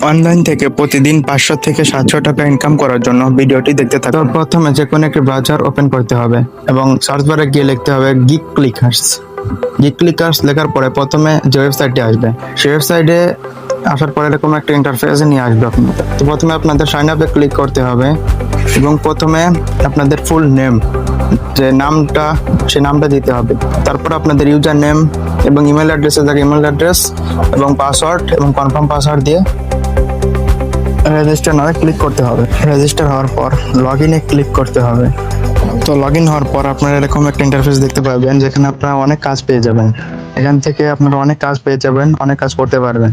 Online থেকে প্রতিদিন 500 থেকে 700 টাকা ইনকাম করার জন্য ভিডিওটি দেখতে থাকুন। তো প্রথমে যে কোনো একটি ব্রাউজার ওপেন করতে হবে এবং সার্চ বারে গিয়ে লিখতে হবে গিগ ক্লিকার্স। গিগ ক্লিকার্স লেখার পরে প্রথমে যে ওয়েবসাইটটি আসবে সেই ওয়েবসাইটে আসার পরে এরকম একটা ইন্টারফেসে নিয়ে আসবে আপনাদের। তো প্রথমে আপনাদের সাইন আপে ক্লিক করতে হবে এবং প্রথমে আপনাদের ফুল নেম, যে নামটা সেই নামটা দিতে হবে। তারপর আপনাদের ইউজার নেম এবং ইমেল অ্যাড্রেসে থাকে ইমেল অ্যাড্রেস এবং পাসওয়ার্ড এবং কনফার্ম পাসওয়ার্ড দিয়ে রেজিস্টার নামে ক্লিক করতে হবে। রেজিস্টার হওয়ার পর লগ ইনে ক্লিক করতে হবে। তো লগ ইন হওয়ার পর আপনারা এরকম একটা ইন্টারফেস দেখতে পাবেন যেখানে আপনারা অনেক কাজ পেয়ে যাবেন। এখান থেকে আপনারা অনেক কাজ পেয়ে যাবেন, অনেক কাজ করতে পারবেন।